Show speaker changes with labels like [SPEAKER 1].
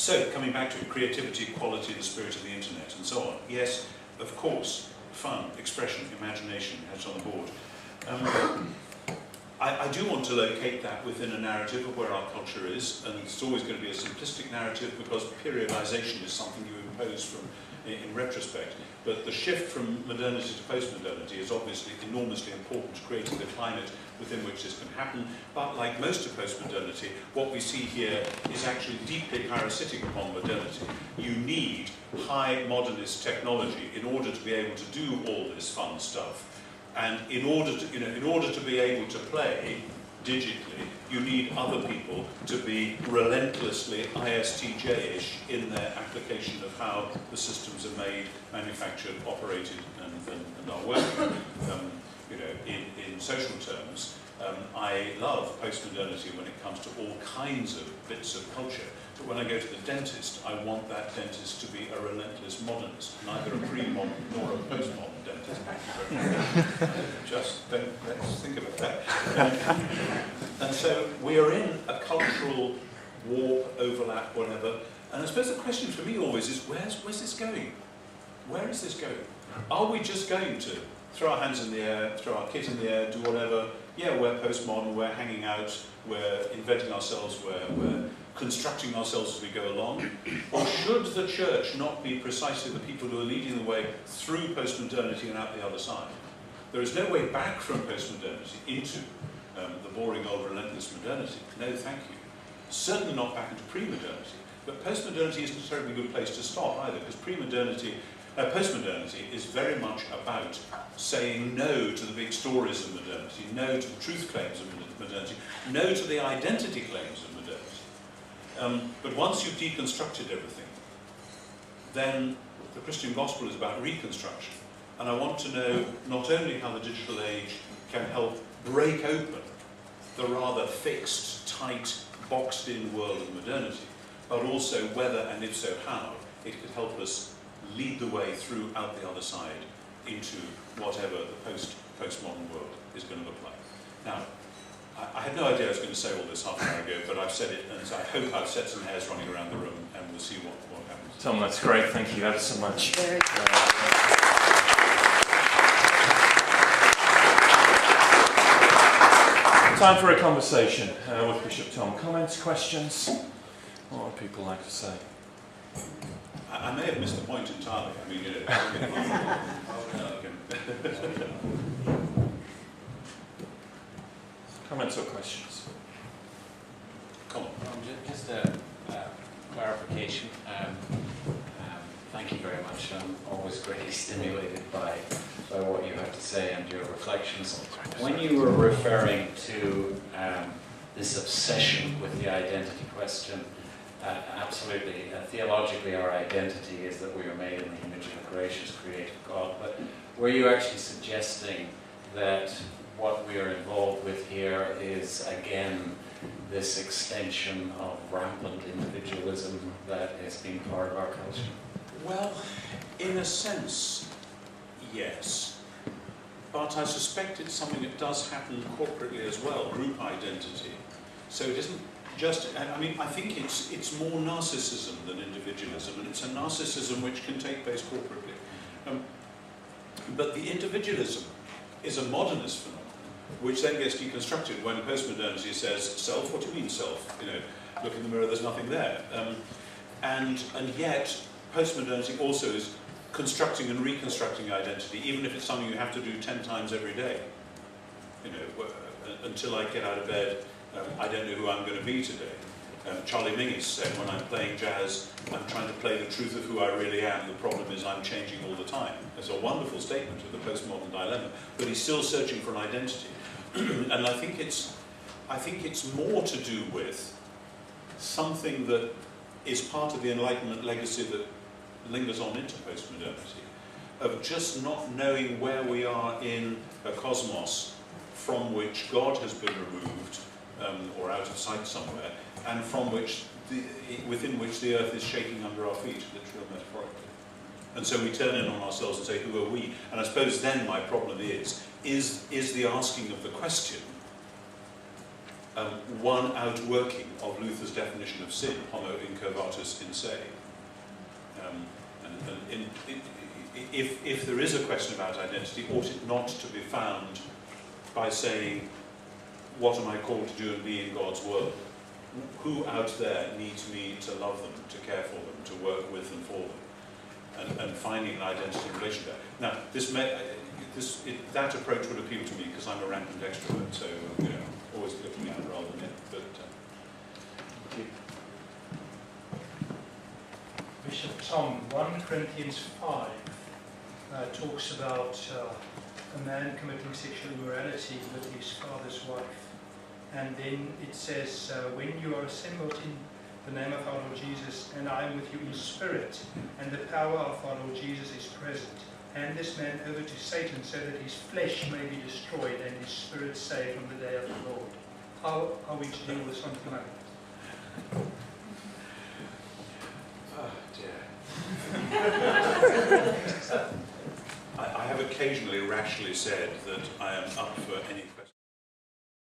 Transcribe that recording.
[SPEAKER 1] So, coming back to it, creativity, quality, the spirit of the internet, and so on. Yes, of course, fun, expression, imagination, heads on the board. I do want to locate that within a narrative of where our culture is, and it's always going to be a simplistic narrative because periodization is something you impose in retrospect. But the shift from modernity to post-modernity is obviously enormously important to creating the climate within which this can happen. But like most of post-modernity, what we see here is actually deeply parasitic upon modernity. You need high modernist technology in order to be able to do all this fun stuff. And in order to be able to play digitally, you need other people to be relentlessly ISTJ-ish in their application of how the systems are made, manufactured, operated, and are working. In social terms, I love post-modernity when it comes to all kinds of bits of culture. But when I go to the dentist, I want that dentist to be a relentless modernist, neither a pre-modern nor a post-modern dentist. Just let's think about that. And so we are in a cultural warp, overlap, whatever. And I suppose the question for me always is, where's this going? Where is this going? Are we just going to throw our hands in the air, throw our kit in the air, do whatever? Yeah, we're postmodern, we're hanging out, we're inventing ourselves, we're constructing ourselves as we go along? Or should the church not be precisely the people who are leading the way through post-modernity and out the other side? There is no way back from post-modernity into the boring old relentless modernity. No, thank you. Certainly not back into pre-modernity. But post-modernity isn't a terribly good place to stop either, because post-modernity is very much about saying no to the big stories of modernity, no to the truth claims of modernity, no to the identity claims of modernity. But once you've deconstructed everything, then the Christian gospel is about reconstruction. And I want to know not only how the digital age can help break open the rather fixed, tight, boxed-in world of modernity, but also whether, and if so how, it could help us lead the way through out the other side into whatever the postmodern world is going to look like. Now, I had no idea I was going to say all this half an hour ago, but I've said it, and so I hope I've set some hairs running around the room, and we'll see what happens.
[SPEAKER 2] Tom, that's great. Thank you ever so much. Time for a conversation with Bishop Tom. Comments, questions? What would people like to say?
[SPEAKER 1] I may have missed the point entirely. I mean,
[SPEAKER 2] Comments or questions?
[SPEAKER 1] Come on.
[SPEAKER 3] Just a clarification. Thank you very much. I'm always greatly stimulated by what you have to say and your reflections. When you were referring to this obsession with the identity question, absolutely. Theologically, our identity is that we are made in the image of a gracious, creative God. But were you actually suggesting that what we are involved with here is, again, this extension of rampant individualism that has been part of our culture?
[SPEAKER 1] Well, in a sense, yes. But I suspect it's something that does happen corporately as well, group identity. So it isn't just, I mean, I think it's more narcissism than individualism, and it's a narcissism which can take place corporately. But the individualism is a modernist phenomenon, which then gets deconstructed when postmodernity says, self, what do you mean self? Look in the mirror, there's nothing there. And yet, postmodernity also is constructing and reconstructing identity, even if it's something you have to do 10 times every day. Until I get out of bed, I don't know who I'm going to be today. Charlie Mingus said, when I'm playing jazz, I'm trying to play the truth of who I really am. The problem is I'm changing all the time. It's a wonderful statement of the postmodern dilemma, but he's still searching for an identity. And I think it's more to do with something that is part of the Enlightenment legacy that lingers on into postmodernity, of just not knowing where we are in a cosmos from which God has been removed, or out of sight somewhere, and from which within which the earth is shaking under our feet, literally and metaphorically. And so we turn in on ourselves and say, who are we? And I suppose then my problem is the asking of the question one outworking of Luther's definition of sin, homo incurvatus in se. If there is a question about identity, ought it not to be found by saying, what am I called to do and be in God's world? Who out there needs me to love them, to care for them, to work with and for them? And finding an identity in relation to that. Now, that approach would appeal to me because I'm a rampant extrovert, so always looking out rather than in. But
[SPEAKER 3] Thank you.
[SPEAKER 4] Bishop Tom, 1 Corinthians 5 talks about a man committing sexual immorality with his father's wife. And then it says, when you are assembled in the name of our Lord Jesus, and I am with you in spirit, and the power of our Lord Jesus is present, hand this man over to Satan so that his flesh may be destroyed and his spirit saved on the day of the Lord. How are we to deal with something like that?
[SPEAKER 1] oh dear. I have occasionally rashly said that I am up for any question.